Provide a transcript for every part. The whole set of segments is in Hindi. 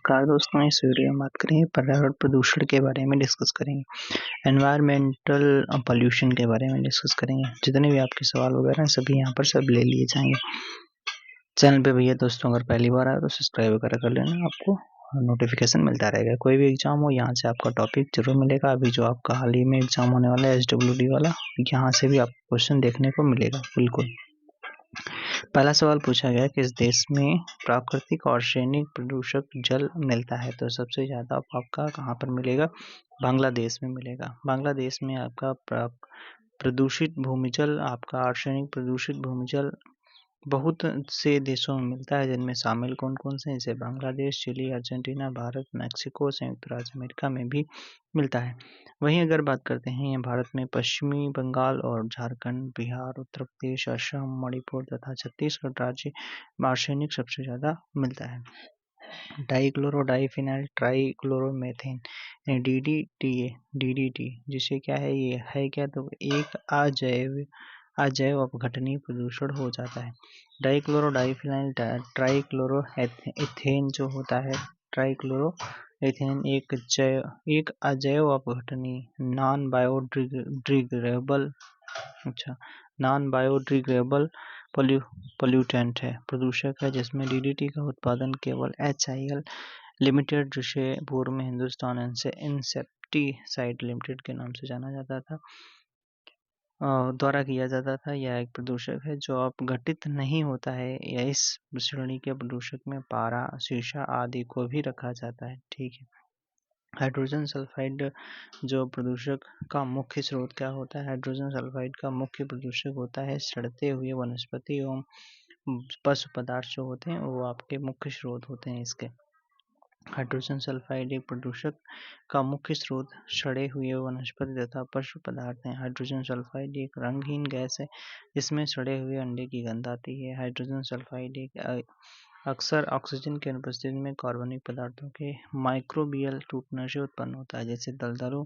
नमस्कार दोस्तों, इस वीडियो में बात करेंगे पर्यावरण प्रदूषण के बारे में डिस्कस करेंगे। एनवायरमेंटल पॉल्यूशन के बारे में डिस्कस करेंगे। जितने भी आपके सवाल वगैरह हैं सभी यहाँ पर सब ले लिए जाएंगे। चैनल पे भैया दोस्तों अगर पहली बार आए तो सब्सक्राइब वगैरह कर लेना, आपको नोटिफिकेशन मिलता रहेगा। कोई भी एग्जाम हो यहाँ से आपका टॉपिक जरूर मिलेगा। अभी जो आपका हाल ही में एग्जाम होने वाला है SWD वाला, यहाँ से भी आपको क्वेश्चन देखने को मिलेगा। बिल्कुल। पहला सवाल पूछा गया कि इस देश में प्राकृतिक और रासायनिक प्रदूषक जल मिलता है, तो सबसे ज़्यादा आपका कहाँ पर मिलेगा? बांग्लादेश में मिलेगा। बांग्लादेश में आपका प्रदूषित भूमिजल, आपका रासायनिक प्रदूषित भूमिजल बहुत से देशों में मिलता है, जिनमें शामिल कौन कौन से हैं? जैसे Bangladesh, Chile, Argentina, Bharat, Mexico, संयुक्त राज्य अमेरिका में भी मिलता है। वहीं अगर बात करते हैं भारत में पश्चिमी बंगाल और झारखंड, बिहार, उत्तर प्रदेश, असम, मणिपुर तथा छत्तीसगढ़ राज्य में आर्सेनिक सबसे ज़्यादा मिलता है। डाइक्लोरो डाइफिनाइल ट्राइक्लोरोमेथेन DDT, जिसे क्या है, ये है क्या? तो एक अजैव अपघटनीय प्रदूषण हो जाता है। डाइक्लोरो डाइफिनाइल ट्राइक्लोरो एथेन जो होता है, ट्राइक्लोरो एथेन एक अजैव अपघटनीय नॉन बायोडिग्रेडेबल पोल्यूटेंट है, प्रदूषक है, जिसमें DDT का उत्पादन केवल HIL लिमिटेड, जिसे पूर्व में हिंदुस्तान इंसेक्टिसाइड लिमिटेड के नाम से जाना जाता था, द्वारा किया जाता था। यह एक प्रदूषक है जो अपघटित नहीं होता है, या इस श्रेणी के प्रदूषक में पारा, शीशा आदि को भी रखा जाता है। ठीक है। हाइड्रोजन सल्फाइड जो प्रदूषक का मुख्य स्रोत क्या होता है? हाइड्रोजन सल्फाइड का मुख्य प्रदूषक होता है सड़ते हुए वनस्पति एवं पशु पदार्थ जो होते हैं, वो आपके मुख्य स्रोत होते हैं इसके। हाइड्रोजन सल्फाइड एक प्रदूषक का मुख्य स्रोत सड़े हुए वनस्पति तथा पशु पदार्थ हैं। हाइड्रोजन सल्फाइड एक रंगहीन गैस है जिसमें सड़े हुए अंडे की गंध आती है। हाइड्रोजन सल्फाइड एक अक्सर ऑक्सीजन की अनुपस्थिति में कार्बनिक पदार्थों के माइक्रोबियल टूटने से उत्पन्न होता है, जैसे दलदलों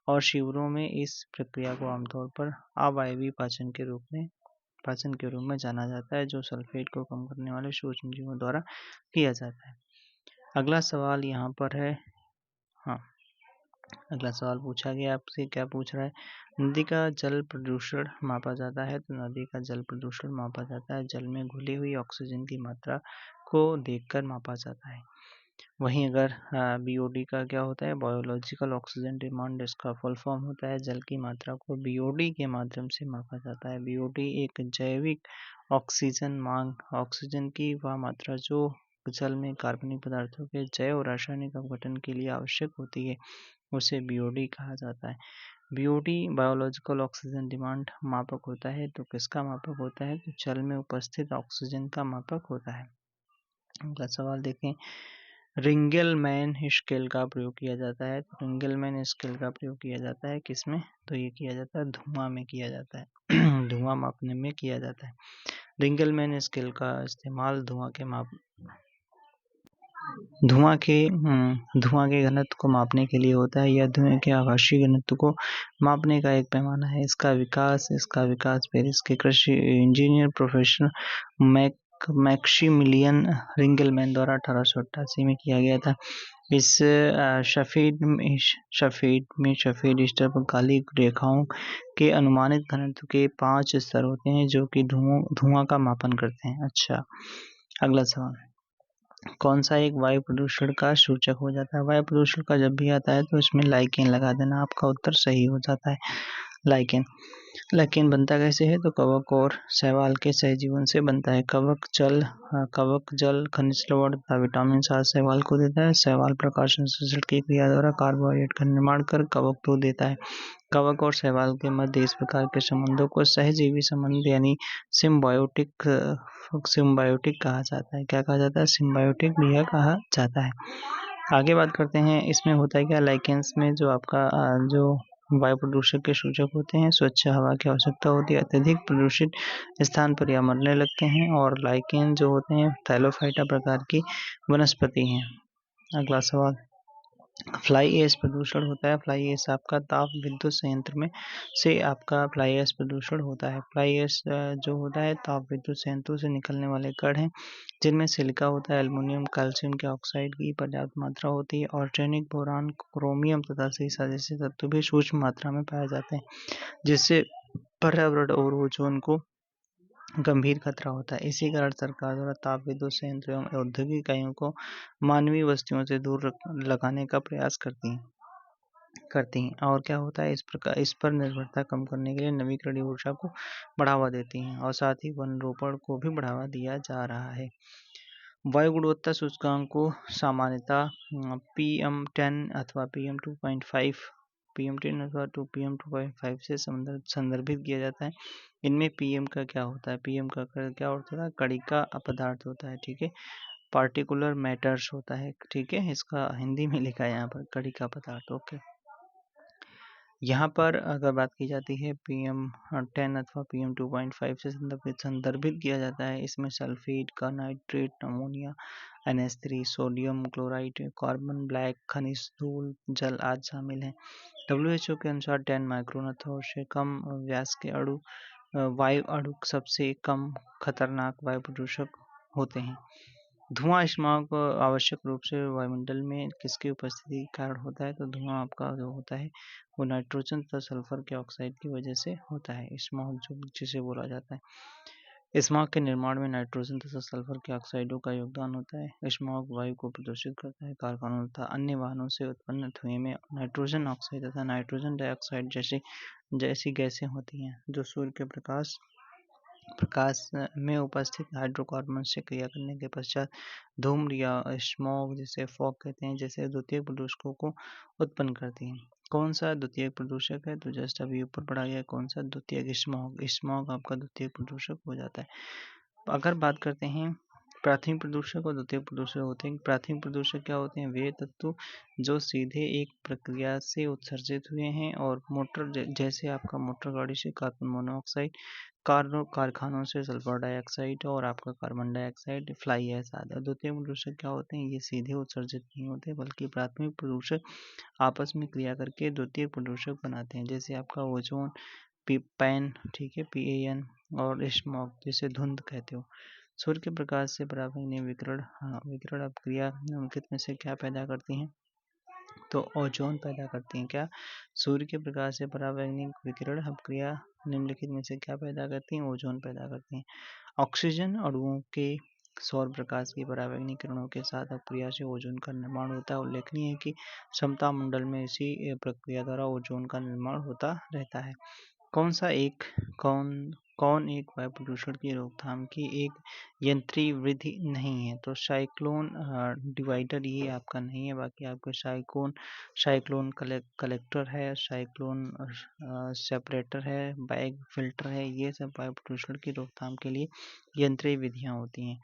और शिविरों में। इस प्रक्रिया को आमतौर पर अवायवीय पाचन के रूप में जाना जाता है, जो सल्फेट को कम करने वाले सूक्ष्म जीवों द्वारा किया जाता है। अगला सवाल यहाँ पर है, अगला सवाल पूछा गया आपसे, क्या पूछ रहा है? नदी का जल प्रदूषण मापा जाता है, तो नदी का जल प्रदूषण मापा जाता है जल में घुली हुई ऑक्सीजन की मात्रा को देखकर मापा जाता है। वहीं अगर BOD का क्या होता है? बायोलॉजिकल ऑक्सीजन डिमांड, इसका फुल फॉर्म होता है। जल की मात्रा को BOD के माध्यम से मापा जाता है। BOD एक जैविक ऑक्सीजन मांग, ऑक्सीजन की वह मात्रा जो जल में कार्बनिक पदार्थों के जैव रासायनिक अपघटन के लिए आवश्यक होती है, उसे BOD कहा जाता है। BOD बायोलॉजिकल ऑक्सीजन डिमांड मापक होता है। तो किसका मापक होता है? तो जल में उपस्थित ऑक्सीजन का मापक होता है। अगला सवाल देखें, रिंगलमैन स्केल का प्रयोग किया जाता है। रिंगलमैन स्केल का प्रयोग किया जाता है किसमें? तो ये किया जाता है धुआं में किया जाता है धुआं मापने में किया जाता है। रिंगलमैन स्केल का इस्तेमाल धुआं के घनत्व को मापने के लिए होता है। यह धुएं के आभासी घनत्व को मापने का एक पैमाना है। इसका विकास पेरिस के कृषि इंजीनियर प्रोफेसर मैक्सिमिलियन रिंगलमैन द्वारा 1888 में किया गया था। इस सफेद स्तर पर काली रेखाओं के अनुमानित घनत्व के 5 स्तर होते हैं जो कि धुआं का मापन करते हैं। अच्छा, अगला सवाल, कौन सा एक वायु प्रदूषण का सूचक हो जाता है? वायु प्रदूषण का जब भी आता है तो इसमें लाइकेन लगा देना, आपका उत्तर सही हो जाता है। लाइकेन बनता कैसे है? तो कवक और शैवाल के सहजीवन से बनता है। कवक जल खनिज लवण तथा विटामिन शैवाल को देता है। शैवाल प्रकाश संश्लेषण की क्रिया द्वारा कार्बोहाइड्रेट का निर्माण कर कवक को देता है। कवक और शैवाल के मध्य इस प्रकार के संबंधों को सहजीवी संबंध यानी सिम्बायोटिक कहा जाता है। क्या कहा जाता है? सिम्बायोटिक भी कहा जाता है। आगे बात करते हैं, इसमें होता है क्या? लाइकेन्स में जो आपका जो वायु प्रदूषक के सूचक होते हैं, स्वच्छ हवा की आवश्यकता होती है। अत्यधिक प्रदूषित स्थान पर यह मरने लगते हैं। और लाइकेन जो होते हैं थैलोफाइटा प्रकार की वनस्पति हैं। अगला सवाल, फ्लाई ऐश प्रदूषण होता है। फ्लाई ऐश आपका ताप विद्युत संयंत्र में से आपका फ्लाई ऐश प्रदूषण होता है। फ्लाई ऐश जो होता है ताप विद्युत संयंत्रों से निकलने वाले कण हैं जिनमें सिलिका होता है, एल्युमिनियम, कैल्शियम के ऑक्साइड की पर्याप्त मात्रा होती है। ऑर्गेनिक बोरान, क्रोमियम तथा सीसा जैसे तत्व भी सूक्ष्म मात्रा में पाए जाते हैं, जिससे पर्यावरण और ओजोन को गंभीर खतरा होता है। इसी कारण सरकार द्वारा ताप विद्युत संयंत्र एवं औद्योगिक इकाइयों को मानवीय बस्तियों से दूर लगाने का प्रयास करती हैं। और क्या होता है, इस पर निर्भरता कम करने के लिए नवीकरणीय ऊर्जा को बढ़ावा देती हैं और साथ ही वन रोपण को भी बढ़ावा दिया जा रहा है। वायु गुणवत्ता सूचकांक को सामान्यतः PM10 अथवा PM2.5 PM10 अथवा PM2.5 से संदर्भित किया जाता है। इनमें पीएम का क्या होता है, पीएम का क्या होता है, कड़ी का अपदार्थ होता है, ठीक है, पार्टिकुलर मैटर्स होता है, ठीक है, इसका हिंदी में लिखा है यहाँ पर कड़ी का पदार्थ। ओके, यहाँ पर अगर बात की जाती है PM10 अथवा PM2.5 से संदर्भित किया जाता है, इसमें सल्फेट का, nitrate, ammonia, NH3, sodium chloride, carbon black, खनिज धूल, जल आदि शामिल हैं। WHO के अनुसार 10 माइक्रोन अथवा उससे कम व्यास के वायु अणु सबसे कम खतरनाक वायु प्रदूषक होते हैं। धुआं स्मॉग आवश्यक रूप से वायुमंडल में किसकी उपस्थिति के कारण होता है, तो धुआं आपका जो होता है वो नाइट्रोजन तथा सल्फर के ऑक्साइड की वजह से होता है, स्मॉग जो जिसे बोला जाता है। स्मॉग के निर्माण में नाइट्रोजन तथा सल्फर के ऑक्साइडों का योगदान होता है। स्मॉग वायु को प्रदूषित करता है। कारखानों तथा अन्य वाहनों से उत्पन्न धुएं में नाइट्रोजन ऑक्साइड तथा नाइट्रोजन डाइऑक्साइड जैसी गैसें होती हैं जो सूर्य के प्रकाश में उपस्थित हाइड्रोकार्बन से क्रिया करने के पश्चात धूम्र या स्मॉग जिसे फॉग कहते हैं जैसे द्वितीयक प्रदूषकों को उत्पन्न करती हैं। कौन सा द्वितीयक प्रदूषक है, तो जस्ट अभी ऊपर पढ़ा गया कौन सा द्वितीयक, स्मॉग आपका द्वितीयक प्रदूषक हो जाता है। अगर बात करते हैं प्राथमिक प्रदूषक और द्वितीयक प्रदूषक होते हैं। प्राथमिक प्रदूषक क्या होते हैं, वे तत्व जो सीधे एक प्रक्रिया से उत्सर्जित हुए हैं और जैसे आपका मोटर गाड़ी से कार्बन मोनोऑक्साइड, कारखानों से सल्फर डाइऑक्साइड और आपका कार्बन डाइऑक्साइड, फ्लाई ऐश आदि। द्वितीय प्रदूषक क्या होते हैं, ये सीधे उत्सर्जित नहीं होते बल्कि प्राथमिक प्रदूषक आपस में क्रिया करके द्वितीय प्रदूषक बनाते हैं, जैसे आपका ओजोन, पैन, ठीक है, PAN, और स्मॉग जिसे धुंध कहते हो। सूर्य के प्रकाश से पराबैंगनी विकिरण अपक्रिया निम्नलिखित में से क्या पैदा करती हैं, तो ओजोन पैदा करती हैं। क्या, सूर्य के प्रकाश से पराबैंगनी विकिरण अपक्रिया निम्नलिखित में से क्या पैदा करती हैं, ओजोन पैदा करती हैं। ऑक्सीजन अणुओं के सौर प्रकाश की पराबैंगनी किरणों के साथ अपक्रिया से ओजोन का निर्माण होता है। उल्लेखनीय है कि समता मंडल में इसी प्रक्रिया द्वारा ओजोन का निर्माण होता रहता है। कौन एक वायु प्रदूषण की रोकथाम की एक यंत्रीय विधि नहीं है, तो साइक्लोन डिवाइडर ये आपका नहीं है। बाकी आपका साइक्लोन कलेक्टर है, साइक्लोन सेपरेटर है, बैग फिल्टर है, ये सब वायु प्रदूषण की रोकथाम के लिए यंत्रीय विधियां होती हैं।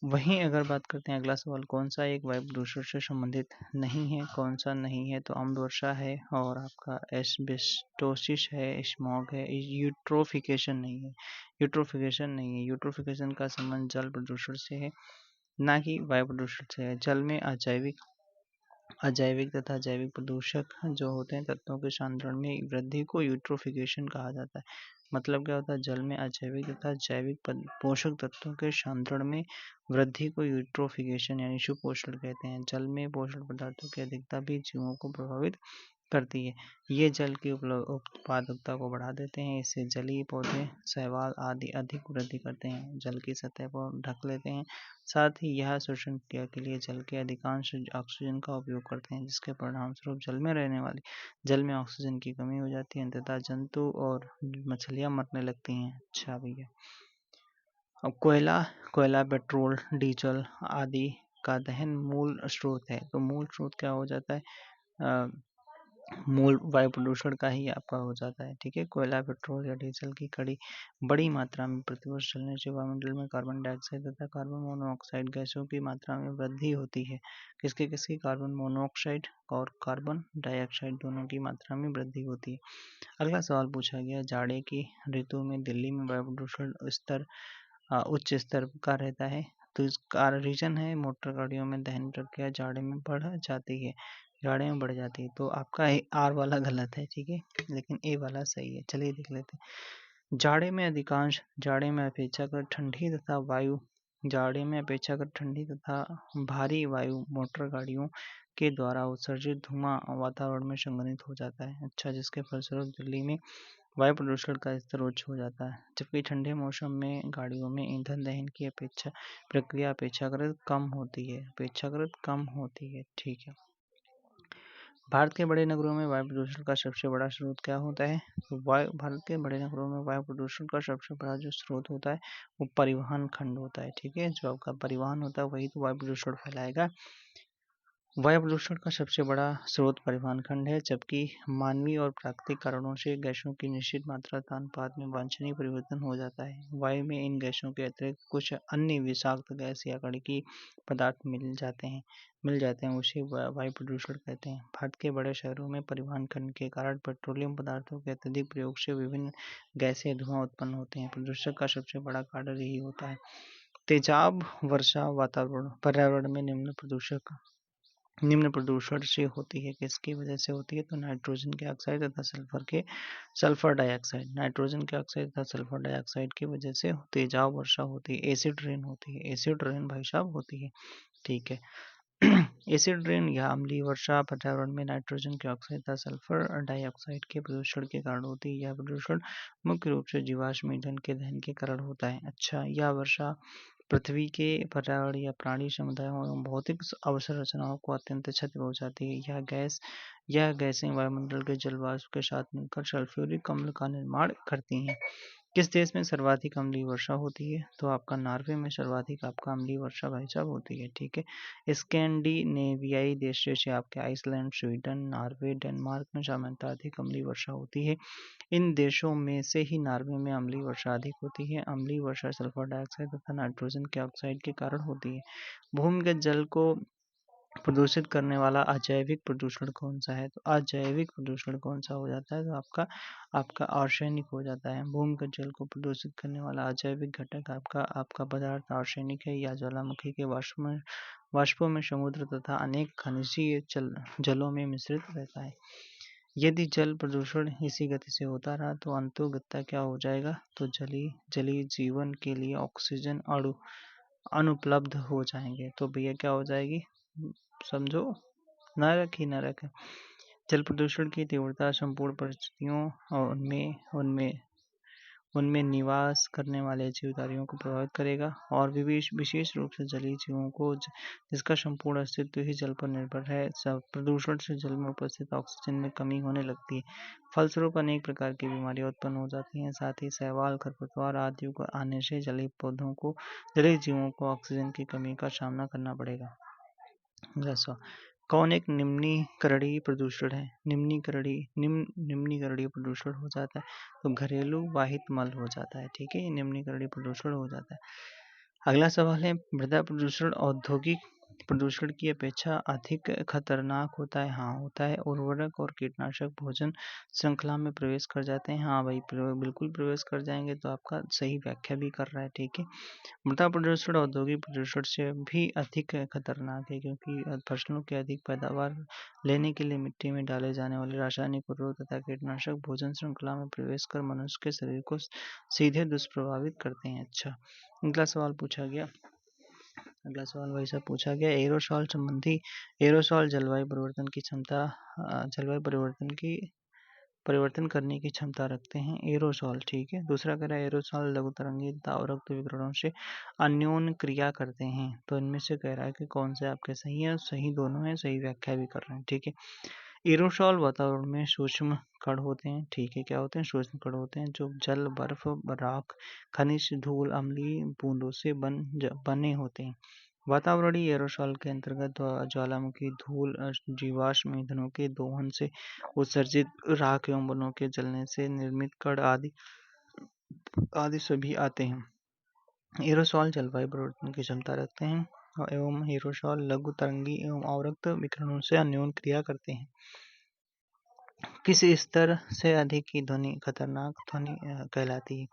वहीं अगर बात करते हैं अगला सवाल, कौन सा एक वायु प्रदूषण से संबंधित नहीं है, कौन सा नहीं है, तो अम्ल वर्षा है और आपका एस्बेस्टोसिस है, स्मॉग है, यूट्रोफिकेशन नहीं है। यूट्रोफिकेशन का संबंध जल प्रदूषण से है, ना कि वायु प्रदूषण से है। जल में अजैविक तथा जैविक प्रदूषक जो होते हैं तत्वों के सांद्रण में वृद्धि को यूट्रोफिकेशन कहा जाता है। मतलब क्या होता है, जल में अजैविक तथा जैविक पोषक तत्वों के सांद्रण में वृद्धि को यूट्रोफिकेशन यानी सुपोषण कहते हैं। जल में पोषक पदार्थों की अधिकता भी जीवों को प्रभावित करती है। ये जल की उत्पादकता को बढ़ा देते हैं। इससे जलीय पौधे, शैवाल आदि अधिक वृद्धि करते हैं, जल की सतह को ढक लेते हैं। साथ ही यह श्वसन क्रिया के लिए जल के अधिकांश ऑक्सीजन का उपयोग करते हैं, जिसके परिणामस्वरूप जल में ऑक्सीजन की कमी हो जाती है। अंततः जंतु और मछलियां मरने लगती हैं। अच्छा भैया, अब कोयला, पेट्रोल, डीजल आदि का दहन मूल स्रोत है। तो मूल स्रोत क्या हो जाता है, मूल वायु प्रदूषण का ही आपका हो जाता है, ठीक है। कोयला, पेट्रोल या डीजल की बड़ी मात्रा में प्रतिवर्ष जलने से वायुमंडल में कार्बन डाइऑक्साइड तथा कार्बन मोनोऑक्साइड गैसों की मात्रा में वृद्धि होती है। किसकी कार्बन मोनोऑक्साइड और कार्बन डाइऑक्साइड दोनों की मात्रा में वृद्धि होती है। अगला सवाल पूछा गया, जाड़े की ऋतु में दिल्ली में वायु प्रदूषण स्तर उच्च स्तर का रहता है। तो इसका रीजन है मोटर गाड़ियों में दहन प्रक्रिया जाड़े में बढ़ जाती है। जाड़े में बढ़ जाती है। तो आपका आर वाला गलत है, ठीक है, लेकिन ए वाला सही है। चलिए देख लेते हैं। जाड़े में अपेक्षाकृत ठंडी तथा भारी वायु मोटर गाड़ियों के द्वारा उत्सर्जित धुआं वातावरण में संघनित हो जाता है। अच्छा, जिसके फलस्वरूप दिल्ली में वायु प्रदूषण का स्तर उच्च हो जाता है, जबकि ठंडे मौसम में गाड़ियों में ईंधन दहन की प्रक्रिया अपेक्षाकृत कम होती है, ठीक है। भारत के बड़े नगरों में वायु प्रदूषण का सबसे बड़ा स्रोत क्या होता है? तो भारत के बड़े नगरों में वायु प्रदूषण का सबसे बड़ा जो स्रोत होता है वो परिवहन खंड होता है, ठीक है। जो आपका परिवहन होता है वही तो वायु प्रदूषण फैलाएगा। वायु प्रदूषण का सबसे बड़ा स्रोत परिवहन खंड है, जबकि मानवीय और प्राकृतिक कारणों से गैसों की निश्चित मात्रा का अनुपात में वांछनीय परिवर्तन हो जाता है। वायु में इन गैसों के अतिरिक्त कुछ अन्य विषाक्त गैस या गंधकीय पदार्थ मिल जाते हैं, उसे वायु प्रदूषण कहते हैं। भारत के बड़े शहरों में परिवहन खंड के कारण पेट्रोलियम पदार्थों के अत्यधिक प्रयोग से विभिन्न गैसें धुआं उत्पन्न होते हैं। प्रदूषण का सबसे बड़ा कारण यही होता है। तेजाब वर्षा पर्यावरण में निम्न प्रदूषण से होती है। किसकी वजह से होती है? तो नाइट्रोजन के ऑक्साइड तथा सल्फर डाइऑक्साइड की वजह से तेजाब वर्षा होती है। एसिड रेन भाई साहब होती है, ठीक है। एसिड रेन या अम्लीय वर्षा पर्यावरण में नाइट्रोजन के ऑक्साइड तथा सल्फर डाइऑक्साइड के प्रदूषण के कारण होती है। यह प्रदूषण मुख्य रूप से जीवाश्म ईंधन के दहन के कारण होता है। अच्छा, यह वर्षा पृथ्वी के पर्यावरण या प्राणी समुदायों एवं भौतिक अवसंरचनाओं को अत्यंत क्षति पहुंचाती है। यह गैसें वायुमंडल के जलवाष्प के साथ मिलकर सल्फ्यूरिक अम्ल का निर्माण करती हैं। किस देश में सर्वाधिक अम्लीय वर्षा होती है? तो आपका नॉर्वे में सर्वाधिक आपका अम्लीय वर्षा भाई साहब होती है, ठीक है। स्कैंडिनेवियाई देश जैसे आपके आइसलैंड, स्वीडन, नॉर्वे, डेनमार्क में सामान्यतः अधिक अम्लीय वर्षा होती है। इन देशों में से ही नॉर्वे में अम्लीय वर्षा अधिक होती है। अम्लीय वर्षा सल्फर डाइऑक्साइड तथा नाइट्रोजन के ऑक्साइड के कारण होती है। भूमिगत जल को प्रदूषित करने वाला अजैविक प्रदूषण कौन सा है? तो अजैविक प्रदूषण कौन सा हो जाता है? तो आपका आर्सेनिक हो जाता है। भूमिगत जल को प्रदूषित करने वाला अजैविक घटक आपका पदार्थ आर्सेनिक है, या ज्वालामुखी के वाष्पों में समुद्र तथा अनेक खनिजीय जलों में मिश्रित रहता है। यदि जल प्रदूषण इसी गति से होता रहा तो अंततः क्या हो जाएगा? तो जलीय जीवन के लिए ऑक्सीजन अनुपलब्ध हो जाएंगे। तो भैया क्या हो जाएगी? समझो, नरक ही नरक है। जल प्रदूषण की तीव्रता संपूर्ण परिस्थितियों और उनमें निवास करने वाले जीवधारियों को प्रभावित करेगा, और विशेष रूप से जलीय जीवों को, जिसका संपूर्ण अस्तित्व ही जल पर निर्भर है। प्रदूषण से जल में उपस्थित ऑक्सीजन में कमी होने लगती है। फलस्वरूप अनेक प्रकार की बीमारियां उत्पन्न हो जाती हैं। साथ ही शैवाल, खरपतवार आदि को आने से जलीय जीवों को ऑक्सीजन की कमी का सामना करना पड़ेगा। कौन एक निम्नीकरणीय प्रदूषण है? निम्नीकरणीय प्रदूषण हो जाता है तो घरेलू वाहित मल हो जाता है, ठीक है। निम्नीकरणीय प्रदूषण हो जाता है। अगला सवाल है, मृदा प्रदूषण औद्योगिक प्रदूषण की अपेक्षा अधिक खतरनाक होता है? हाँ होता है। उर्वरक और कीटनाशक भोजन श्रृंखला में प्रवेश कर जाते हैं। हाँ भाई, बिल्कुल प्रवेश कर जाएंगे। तो आपका सही व्याख्या भी कर रहा है, ठीक है। मृदा प्रदूषण औद्योगिक प्रदूषण से भी अधिक खतरनाक है, क्योंकि फसलों की अधिक पैदावार लेने के लिए मिट्टी में डाले जाने वाले रासायनिक उर्वरक तथा कीटनाशक भोजन श्रृंखला में प्रवेश कर मनुष्य के शरीर को सीधे दुष्प्रभावित करते हैं। अच्छा, अगला सवाल वैसा पूछा गया, एरोसॉल जलवायु परिवर्तन करने की क्षमता रखते हैं। एरोसॉल, ठीक है। दूसरा कह रहा है, एरोसॉल लघु तरंगी तथा अवरक्त विकिरणों से अन्योन क्रिया करते हैं। तो इनमें से कह रहा है कि कौन से आपके सही है? सही दोनों है, सही व्याख्या भी कर रहे हैं, ठीक है। एरोसॉल वातावरण में सूक्ष्म कण होते हैं, ठीक है। क्या होते हैं? सूक्ष्म कण होते हैं, जो जल, बर्फ, राख, खनिज, धूल, अम्लीय बूंदों से बने होते हैं। वातावरणीय एरोसॉल के अंतर्गत ज्वालामुखी धूल, जीवाश्म ईंधनों के दोहन से उत्सर्जित राख एवं वनों के जलने से निर्मित कण आदि सभी आते हैं। एरोसॉल जलवायु परिवर्तन की क्षमता रखते हैं एवं एरोसॉल लघु तरंगी एवं अवरक्त विकिरणों से अन्योन क्रिया करते हैं। किस स्तर से अधिक की ध्वनि खतरनाक ध्वनि कहलाती है?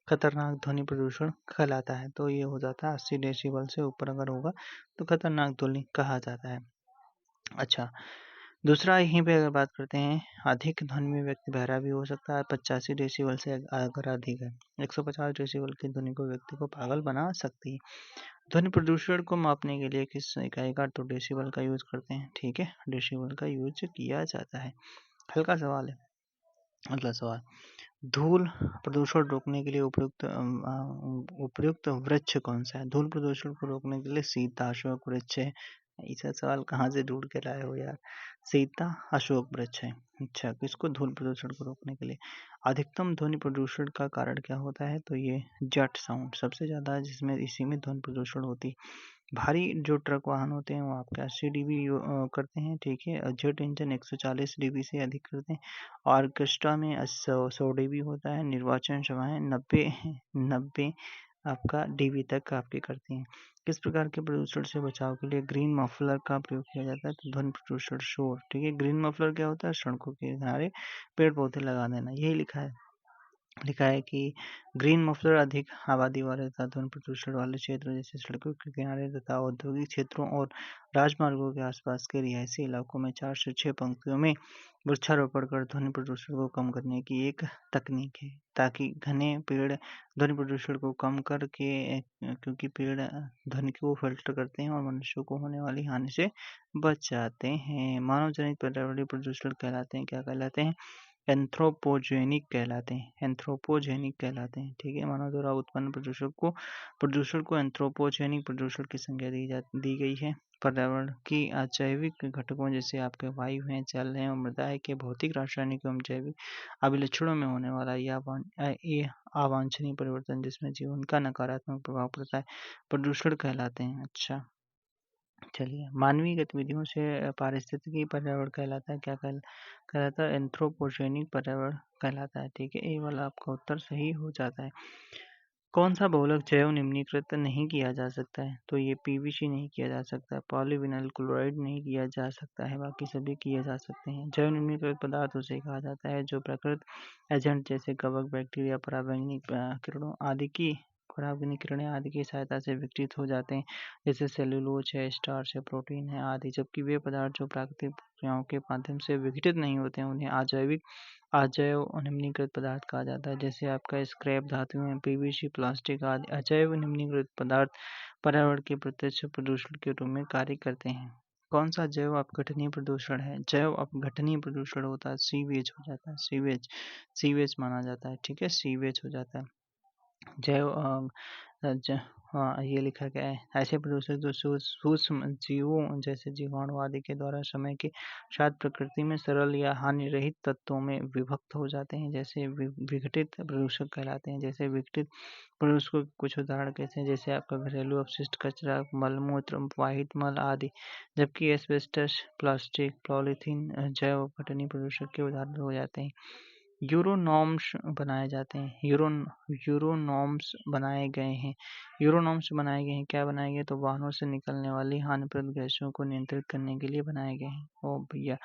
खतरनाक ध्वनि प्रदूषण कहलाता है। तो ये हो जाता है 80 डेसिबल से ऊपर अगर होगा तो खतरनाक ध्वनि कहा जाता है। अच्छा, दूसरा यहीं पे अगर बात करते हैं, अधिक ध्वनि में व्यक्ति बहरा भी हो सकता है। 85 डेसिबल से अगर अधिक है, 150 डेसिबल की ध्वनि को व्यक्ति को पागल बना सकती है। ध्वनि प्रदूषण को मापने के लिए किस इकाई का, तो डेसिबल का यूज करते हैं। ठीक है, डेसिबल का यूज किया जाता है। हल्का सवाल है। अगला सवाल, धूल प्रदूषण रोकने के लिए उपयुक्त वृक्ष कौन सा है? धूल प्रदूषण को रोकने के लिए सीता अशोक वृक्ष है। ऐसा सवाल कहाँ से ढूंढ के लाए हो यार? सीता अशोक वृक्ष है। अच्छा, किसको? धूल प्रदूषण को रोकने के लिए। अधिकतम ध्वनि प्रदूषण का कारण क्या होता है? तो ये जेट साउंड सबसे ज्यादा, जिसमें इसी में ध्वनि प्रदूषण होती है। भारी जो ट्रक वाहन होते हैं वो आपके 80 डीबी करते हैं। ठीक है, जेट इंजन 140 डीबी से अधिक करते हैं। ऑर्केस्ट्रा में 100 डीबी होता है। निर्वाचन सभाएं 90 आपका डीबी तक आपके करती हैं। किस प्रकार के प्रदूषण से बचाव के लिए ग्रीन मफलर का प्रयोग किया जाता है? तो ध्वनि प्रदूषण शोर। ठीक है, ग्रीन मफलर क्या होता है? सड़कों के किनारे पेड़ पौधे लगा देना, यही लिखा है कि ग्रीन मफलर अधिक आबादी वाले तथा ध्वनि प्रदूषण वाले क्षेत्रों जैसे सड़कों के किनारे तथा औद्योगिक क्षेत्रों और राजमार्गों के आसपास के रिहायशी इलाकों में 4 से 6 पंक्तियों में वृक्षारोपण कर ध्वनि प्रदूषण को कम करने की एक तकनीक है, ताकि घने पेड़ ध्वनि प्रदूषण को कम करके, क्योंकि पेड़ ध्वनि को फिल्टर करते हैं और मनुष्यों को होने वाली हानि से बचाते हैं। मानव जनित पर्यावरणीय प्रदूषण कहलाते हैं, क्या कहलाते हैं? एंथ्रोपोजेनिक कहलाते हैं। ठीक है, मानव द्वारा उत्पन्न प्रदूषण को एंथ्रोपोजेनिक प्रदूषण की संज्ञा दी गई है। पर्यावरण की अजैविक घटकों जैसे आपके वायु हैं, जल हैं और मृदा है के भौतिक, रासायनिक एवं जैविक अभिलक्षणों में होने वाला ये अवांछनीय परिवर्तन जिसमें जीवन का नकारात्मक प्रभाव पड़ता है, प्रदूषण कहलाते हैं। अच्छा, चलिए, मानवीय गतिविधियों से पारिस्थितिकी पर्यावरण कहलाता है, क्या कहलाता है? एंथ्रोपोजेनिक पर्यावरण कहलाता है। ठीक है, ये वाला आपका उत्तर सही हो जाता है। कौन सा बहुलक जैव निम्नीकृत नहीं किया जा सकता है? तो ये पीवीसी नहीं किया जा सकता है, पॉलीविनाइल क्लोराइड नहीं किया जा सकता है, बाकी सभी किए जा सकते हैं। जैव निम्नीकृत पदार्थ उसे कहा जाता है जो प्राकृतिक एजेंट जैसे कवक, बैक्टीरिया, पराबैंगनी किरणें आदि की सहायता से विकसित हो जाते हैं, जैसे सेल्यूलोज है, स्टार्च है, प्रोटीन है आदि। जबकि वे पदार्थ जो प्राकृतिक प्रक्रियाओं के माध्यम से विघटित नहीं होते हैं उन्हें अजैव निम्नीकृत पदार्थ कहा जाता है। जैसे आपका स्क्रैप धातुएं, पीवीसी, प्लास्टिक आदि अजैव निम्नीकृत पदार्थ पर्यावरण के प्रत्यक्ष प्रदूषण के रूप में कार्य करते हैं। कौन सा जैव अपघटनीय प्रदूषण है? जैव अपघटनीय प्रदूषण होता है सीवेज हो जाता है, सीवेज माना जाता है। ठीक है, सीवेज हो जाता है। जैव ये लिखा गया है, ऐसे प्रदूषक जो सूक्ष्म जीवों जैसे जीवाणु आदि के द्वारा समय के साथ प्रकृति में सरल या हानि रहित तत्वों में विभक्त हो जाते हैं, जैसे विघटित प्रदूषक कहलाते हैं। जैसे विघटित प्रदूषकों के कुछ उदाहरण कैसे हैं? जैसे आपका घरेलू अपशिष्ट, कचरा, मलमूत्र, वाहित मल आदि। जबकि एस्बेस्टस, प्लास्टिक, पॉलीथीन जैव अपघटनीय प्रदूषक के उदाहरण हो जाते हैं। यूरो नॉर्म्स बनाए जाते हैं, यूरो नॉर्म्स बनाए गए हैं। क्या बनाए गए? तो वाहनों से निकलने वाली हानिप्रद गैसों को नियंत्रित करने के लिए बनाए गए हैं। ओ भैया,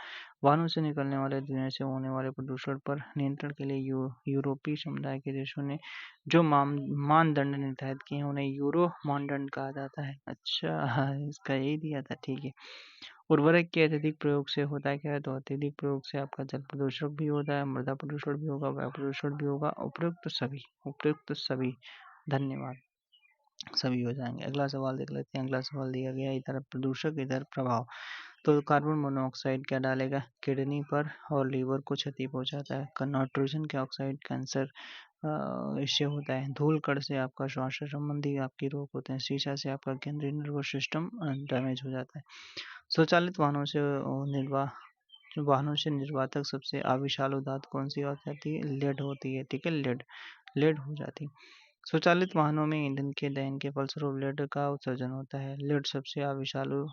वाहनों से निकलने वाले धुएं से होने वाले प्रदूषण पर नियंत्रण के लिए यूरोपीय समुदाय के देशों ने जो मानदंड निर्धारित किए हैं उन्हें यूरो मानदंड कहा जाता है। अच्छा, इसका यही दिया था। ठीक है, उर्वरक के अत्यधिक प्रयोग से होता है क्या है? तो अत्यधिक प्रयोग से आपका जल प्रदूषण भी होता है, मृदा प्रदूषण भी होगा, वायु प्रदूषण भी होगा। उपयुक्त सभी। धन्यवाद, सभी हो जाएंगे। अगला सवाल देख लेते हैं। अगला सवाल दिया गया, इधर प्रदूषक इधर प्रभाव। तो कार्बन मोनोऑक्साइड क्या डालेगा? किडनी पर और लीवर को क्षति पहुंचाता है। नाइट्रोजन के ऑक्साइड कैंसर इससे होता है। धूल कण से आपका श्वास संबंधी आपके रोग होते हैं। शीशा से आपका केंद्रीय नर्वस सिस्टम डैमेज हो जाता है। स्वचालित वाहनों से निर्वातक सबसे अविषालु धातु कौन सी हो जाती है? लेड होती है। ठीक है, लेड हो जाती है। स्वचालित वाहनों में ईंधन के दहन के फलस्वरूप लेड का उत्सर्जन होता है। लेड सबसे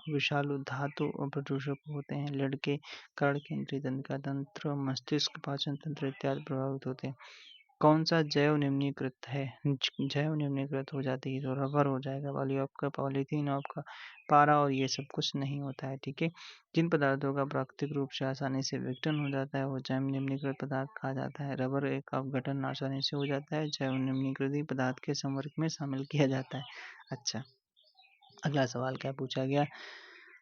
विषालु धातु प्रदूषक होते हैं। लेड के कारण केंद्रीय तंत्र, मस्तिष्क, पाचन तंत्र इत्यादि प्रभावित होते हैं। कौन सा जैव निम्नीकृत है? जैव निम्नीकृत हो जाती है तो रबर हो जाएगा वाली, आपका पॉलीथीन, आपका पारा और ये सब कुछ नहीं होता है। ठीक है, जिन पदार्थों का प्राकृतिक रूप से आसानी से विघटन हो जाता है वो जैव निम्नीकृत पदार्थ कहा जाता है। रबर एक अपघटन आसानी से हो जाता है, जैव निम्नीकृत पदार्थ के संपर्क में शामिल किया जाता है। अच्छा, अगला सवाल क्या पूछा गया?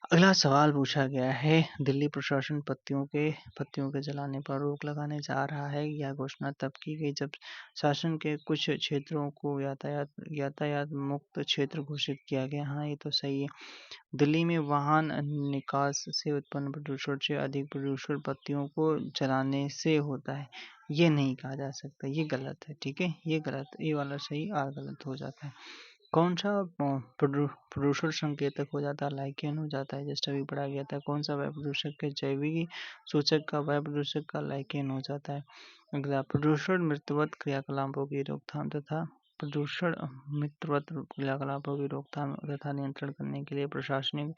अगला सवाल पूछा गया है, दिल्ली प्रशासन पत्तियों के जलाने पर रोक लगाने जा रहा है। यह घोषणा तब की गई जब शासन के कुछ क्षेत्रों को यातायात मुक्त क्षेत्र घोषित किया गया। हाँ, ये तो सही है। दिल्ली में वाहन निकास से उत्पन्न प्रदूषण से अधिक प्रदूषण पत्तियों को जलाने से होता है, ये नहीं कहा जा सकता, ये गलत है। ठीक है, ये गलत, ये वाला सही और गलत हो जाता है। कौन सा प्रदूषण संकेतक हो जाता है, लाइकेन हो जाता है, जैसे अभी पढ़ा गया था। कौन सा वायु प्रदूषक के जैविक सूचक का वायु प्रदूषक का लाइकेन हो जाता है। अगला, प्रदूषण मृतवत क्रियाकलापों की रोकथाम तथा प्रदूषण मित्रवत क्रियाकलापों की रोकथाम तथा नियंत्रण करने के लिए प्रशासनिक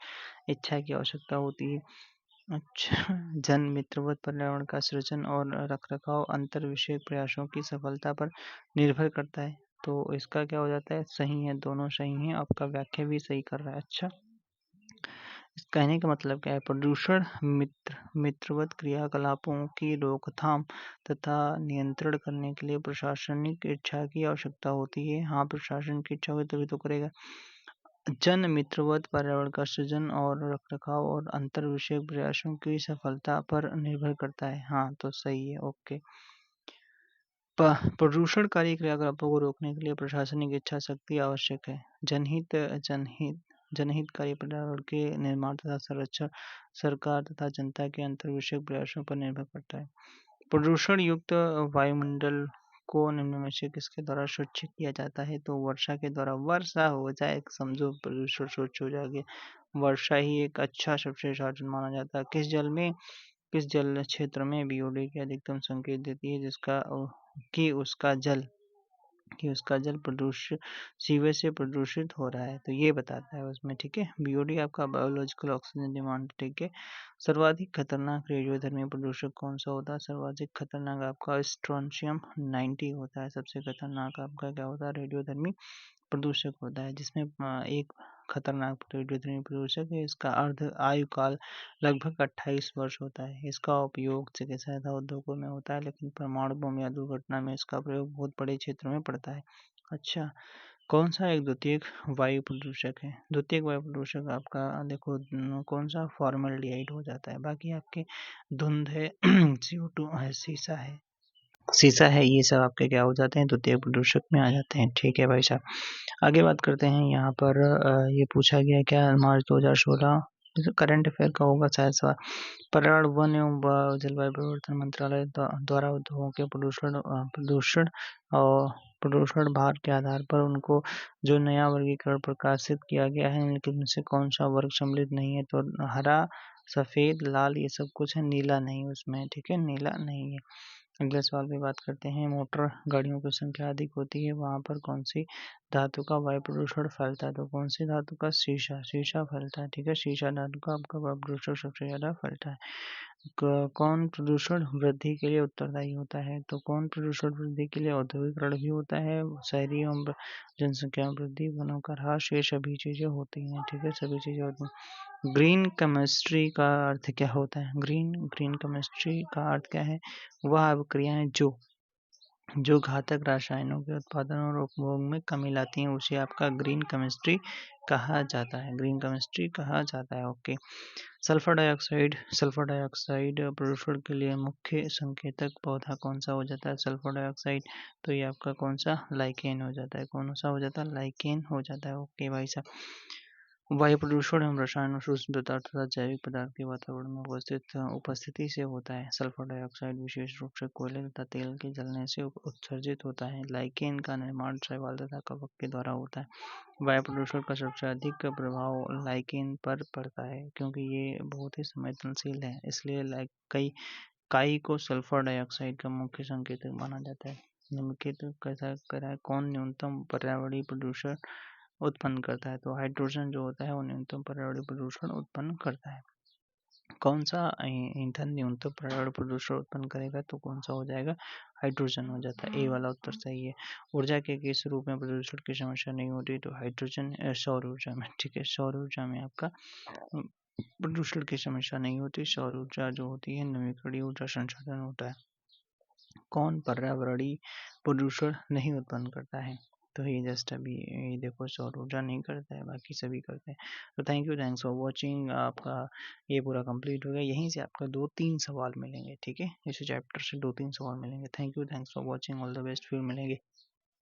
इच्छा की आवश्यकता होती है। अच्छा, जन मित्रवत पर्यावरण का सृजन और रखरखाव अंतर विषयक प्रयासों की सफलता पर निर्भर करता है। तो इसका क्या हो जाता है, सही है, दोनों सही हैं, आपका व्याख्या भी सही कर रहा है। अच्छा, इस कहने का मतलब क्या है, प्रदूषण मित्रवत क्रियाकलापों की रोकथाम तथा नियंत्रण करने के लिए प्रशासनिक इच्छा की आवश्यकता होती है। हाँ, प्रशासन की इच्छा होगी तभी तो करेगा। जन मित्रवत पर्यावरण का सृजन और रखरखाव और अंतर विषयक प्रयासों की सफलता पर निर्भर करता है। हाँ, तो सही है, ओके। प्रदूषणकारी क्रियाकलापों को रोकने के लिए प्रशासनिक इच्छा शक्ति आवश्यक है। जनहितकारी पर्यावरण के निर्माण तथा संरक्षण सरकार तथा जनता के अंतर विषयक प्रयासों पर निर्भर करता है। प्रदूषण युक्त वायुमंडल को निम्न में से किसके द्वारा स्वच्छ किया जाता है, तो वर्षा के द्वारा। वर्षा हो जाए, समझो प्रदूषण स्वच्छ हो जाएगा। वर्षा ही एक अच्छा सबसे साधन माना जाता है। किस जल क्षेत्र में बीओडी की अधिकतम संकेत देती है, जिसका कि उसका जल प्रदूषित सीवेज से प्रदूषित हो रहा है, तो ये बताता है उसमें। ठीक है, बीओडी आपका बायोलॉजिकल ऑक्सीजन डिमांड। ठीक है, सर्वाधिक खतरनाक रेडियोधर्मी प्रदूषक कौन सा होता है, सर्वाधिक खतरनाक आपका स्ट्रोंशियम 90 होता है। सबसे खतरनाक आपका क्या होता है, रेडियोधर्मी प्रदूषक होता है, जिसमें एक खतरनाक रेडियोधर्मी प्रदूषक है। इसका अर्ध आयु काल लगभग 28 वर्ष होता है। इसका उपयोग चिकित्सा तथा उद्योगों में होता है, लेकिन परमाणु बम या दुर्घटना में इसका प्रयोग बहुत बड़े क्षेत्र में पड़ता है। अच्छा, कौन सा एक द्वितीयक वायु प्रदूषक है, द्वितीयक वायु प्रदूषक आपका देखो कौन सा, फॉर्मल्डिहाइड हो जाता है। बाकी आपके धुंध है CO2 है, शीशा है, ये सब आपके क्या हो जाते हैं, द्वितीयक प्रदूषक में आ जाते हैं। ठीक है भाई साहब, आगे बात करते हैं। यहाँ पर ये पूछा गया क्या, मार्च 2016 करंट अफेयर का होगा शायद सवाल। पर्यावरण वन एवं जलवायु परिवर्तन मंत्रालय द्वारा उद्योगों के प्रदूषण भार के आधार पर उनको जो नया वर्गीकरण प्रकाशित किया गया है, इनमें से कौन सा वर्ग सम्मिलित नहीं है, तो हरा, सफेद, लाल ये सब कुछ है, नीला नहीं उसमें। ठीक है, नीला नहीं है। अगले सवाल पे बात करते हैं। मोटर गाड़ियों की संख्या अधिक होती है, वहाँ पर कौन सी धातु का वायु प्रदूषण फैलता है, तो कौन सी धातु का, शीशा फैलता है। ठीक है, शीशा धातु का आपका वायु प्रदूषण सबसे ज्यादा फैलता है। कौन प्रदूषण वृद्धि के लिए उत्तरदायी होता है, तो कौन प्रदूषण वृद्धि के लिए औद्योगिकरण भी होता है, शहरी एवं जनसंख्या वृद्धि, वनों का ह्रास, ये सभी चीजें होती हैं। ठीक है, सभी चीजें होती हैं। ग्रीन केमिस्ट्री का अर्थ क्या होता है, ग्रीन केमिस्ट्री का अर्थ क्या है, वह अभिक्रियाएं जो घातक रसायनों के उत्पादन और उपभोग में कमी लाती हैं, उसे आपका ग्रीन केमिस्ट्री कहा जाता है, ग्रीन केमिस्ट्री कहा जाता है। ओके, सल्फर डाइऑक्साइड प्रदूषण के लिए मुख्य संकेतक पौधा कौन सा हो जाता है, सल्फर डाइऑक्साइड, तो ये आपका कौन सा, लाइकेन हो जाता है। कौन सा हो जाता है, लाइकेन हो जाता है। ओके भाई साहब, वायु प्रदूषण एवं रसायनों सूक्ष्म पदार्थ तथा जैविक पदार्थ के वातावरण में उपस्थिति से होता है। सल्फर डाइऑक्साइड विशेष रूप से कोयले तथा तेल के जलने से उत्सर्जित होता है। लाइकेन का निर्माण शैवाल तथा कवक के द्वारा होता है। वायु प्रदूषण का सबसे अधिक प्रभाव लाइकेन पर पड़ता है, क्योंकि ये बहुत ही संवेदनशील है, इसलिए काई को सल्फर डाइऑक्साइड का मुख्य संकेतक माना जाता है। निम्नलिखित कैसा करा है, कौन न्यूनतम पर्यावरणीय प्रदूषण उत्पन्न करता है, तो हाइड्रोजन जो होता है वो न्यूनतम पर्यावरणीय प्रदूषण उत्पन्न करता है। कौन सा ईंधन न्यूनतम पर्यावरण प्रदूषण उत्पन्न करेगा, तो कौन सा हो जाएगा, हाइड्रोजन हो जाता है। ए वाला उत्तर सही है। ऊर्जा के किस रूप में प्रदूषण की समस्या नहीं होती, तो हाइड्रोजन सौर ऊर्जा में। ठीक है, सौर ऊर्जा में आपका प्रदूषण की समस्या नहीं होती। सौर ऊर्जा जो होती है नवीकरणीय ऊर्जा संसाधन होता है। कौन पर्यावरणीय प्रदूषण नहीं उत्पन्न करता है, तो ये जस्ट अभी ये देखो सौर ऊर्जा नहीं करता है, बाकी सभी करते हैं। तो थैंक्स फॉर वॉचिंग। आपका ये पूरा कंप्लीट हो गया। यहीं से आपका 2-3 सवाल मिलेंगे, ठीक है, इसी चैप्टर से 2-3 सवाल मिलेंगे। Thanks for watching, all the best, फिर मिलेंगे।